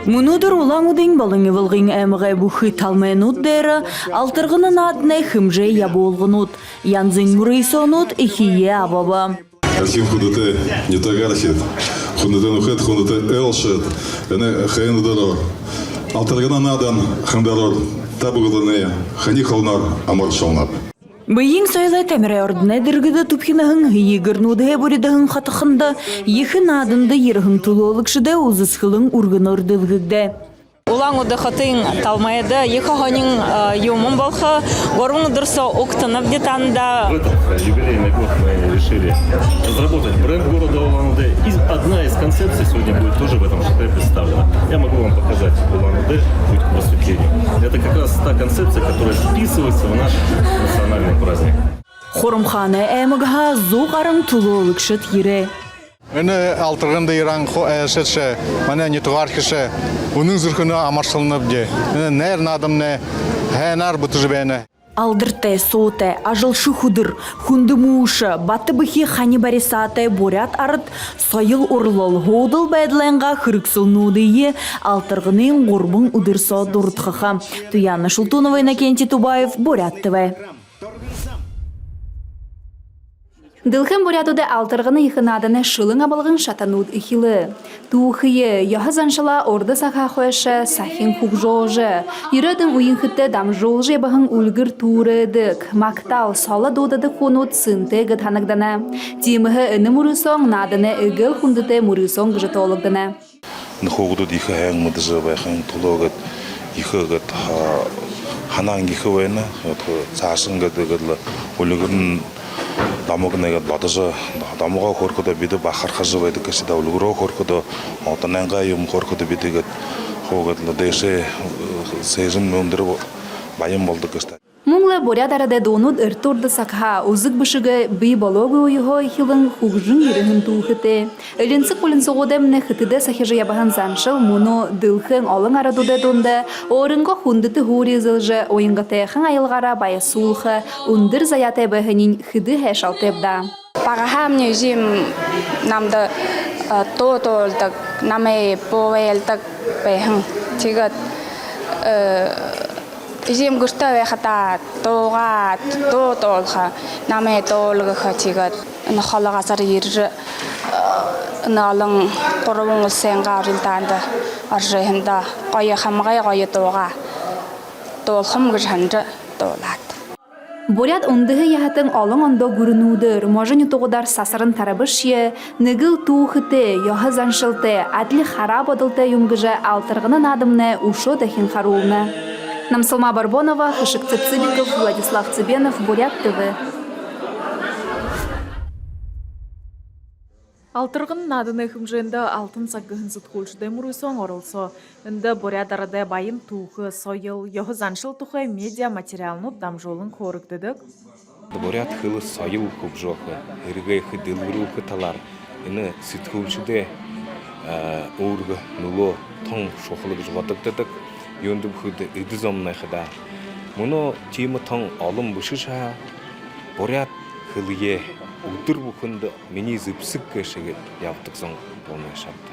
Мунудыр улаңудың балыңы вылғын әміғай бұхы талмайнуд дәрі, алтырғының адыны хымжы яболғынуд, янзың мұрайсонуд ихие абаба. Архив худыты не тагархет, худыты нухет, худыты элшет, әне хайындырор, алтырғының адан хымдарор, табығыдыны хани холнар амар шолнап. Быйың сойлай тәмірі ордына діргіді түпхінағын егірнуды бұредіғын қатықында ехін адынды ерғын тұлуылықшыда ұзысқылың ұрғын ордылғыды. Улан удахатын талмайды, ехо хонин юмун болха, горун дурсо уктанов детанда. В этом юбилейный год мы решили разработать бренд города Улан-Удэ. И одна из концепций сегодня будет тоже в этом шатре представлена. Я могу вам показать Улан-Удэ, путь к просветлению. Это как раз та концепция, которая вписывается в наш национальный праздник. Хорумханы әмігға зоқ арың тұлуылықшыт ере. Öne altırgında İran şetse, bana ne tuvarkışı, onun zırhını amaçlanıp de, ner nadım ne, henar butucu beni. Алдырты, соты, ажылшы худыр, хунды муышы, баты бұхи хани барисаты, борят арыт, сайыл орлол, ғодыл бәділәнға хырықсылнудыйы, алтырғының ғорбың ұдырса дұрытқыға. Туяны Шултунова Иннокентий Тубаев, борят ТВ. Дылхым бурятуды алтырғыны ихынадыны шылың абылғын шатануд ихилы. Тухые, яғы заншыла орды сақа қойшы сахин хук жолжы. Ирыдың уйынхытты дам жолжы бағын үлгір турыдық. Мактал сала додады қонуд сынты ғытанығдана. Тимігі үні мұрысоң надыны үгіл хундыты мұрысоң ғыжыты олығдана. Нұхуғыдуд ихы әң мұдызы байқын тұлығыд, ихы ғыт ханан ихы вайны, цашын ғыдығыдлы үлігірін дамогнега бадажа дамога хоркода биде бахар хажы байды кешеда улгуро хоркода отананга юм хоркода бидеге хогодлы деше сезим өндүрүп байым болду кеште. Муңлы борядарады донуд ыртурды сакха узык бышыгы бый бологы уйхо ихилың хугжын ерігін туғыты. Өлінсік полинсы ғодемні хытыды сахижы ябахан заншыл муну дылхын олың арадуды донды, орынға хундыты хури зылжы ойынға тәйхын айылғара бая сулхы, ундыр заяты бәхінін хыды хэшалтепда. Пағаха мне жим намды то-толдық, намай повелдық бәхін тигат Жим густаве хата тоға толха наме толғы хатигат нахалга сар ирж налың қорбың сенга рилтанды аржында қая хамгай қая тоға толхым гжанды толат. Борят ондығы яхатын алың ондо гүрінудыр, можын тоғыдар сасырын тарабышие, нігіл туғыты, яхы заншылты, әдлі хараб одылты юмгыжы алтырғының адымны ушо дәхін харулны. Намсалма Барбонова, Хышык Цыцыбиков, Владислав Цыбенов, Бурят ТВ. Алтырғын надыны хымжында алтын сағығын сұтқылшыдай мұрысон орылсо. Үнді Бурят арады байым туғы, сойыл, йоғы заншыл тұқы медиа материалны дамжолын қорықтыдық. Бурят хылы сойыл көп жоқы, үргей хыдылғыру қыталар. Іні сұтқылшыдай орғы, нуло, тоң шоқылық жуатықтыдық. Йондым худы ыдызомнай хыда. Муно тима тон алым бушыша, борят хылые удыр бухынды мені зыпсык кешеге яптықсон болмай шапты.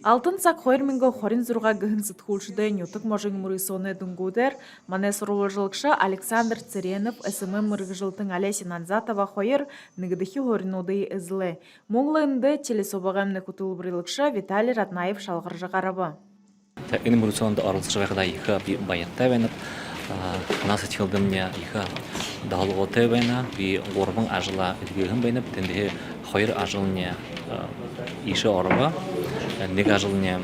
Алтын сақ хойрминго хорин зұрға гыхын сытқылшыдай нютық можың мұрысоны дүнгудер, мане сұрылыжылықша Александр Церенов, СММ мұрғыжылтың Олеся Нанзатова хойыр нігдіхи хоринуды ізлі. Мұңлынды телесобағамны күтілбірілікша Виталий Ратнаев шалғыржы қарабы. Ин мурусонда арылсыжа когда иха баятта венеп, нас этилдым мне иха далготе вена, би горбың ажыла эдгегін венеп, тенде хойр ажылне ише орба, нег ажылне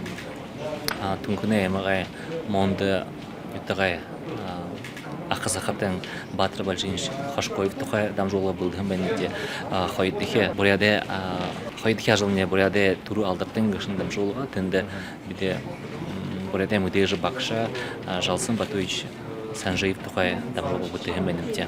түнкүне эмагай монды ютагай ақысақаптың батыр балжинш хашкоев тухай дамжола булдым венете хойдихе буряде хойдихе ажылне буряде туру алдыртың гышын дамжолга тенде биде Буряде мудежи бакша Жалсын Батуич Санжиев тухай дамжолы бұтығым бәнімте.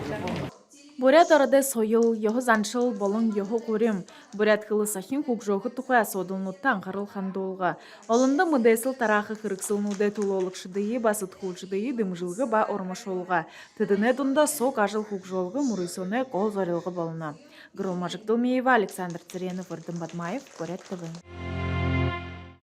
Бурят арады сойыл, йоғы заншыл, болың йоғы көрім. Бурят қылы сахин хук жоғы тухай асодылнуттан қарыл хандолға. Олында мұдайсыл тарақы қырықсылнуды тулолықшыдыйы, басыт хулшыдыйы дымжылғы ба ормашолға. Тыдыне дұнда сок ажыл хук жолғы мұрысоны қол зорылғы болына. Грылмажық Дылмеева, Александр Цыренов, Вардым Бадмаев, Бурят ТВ.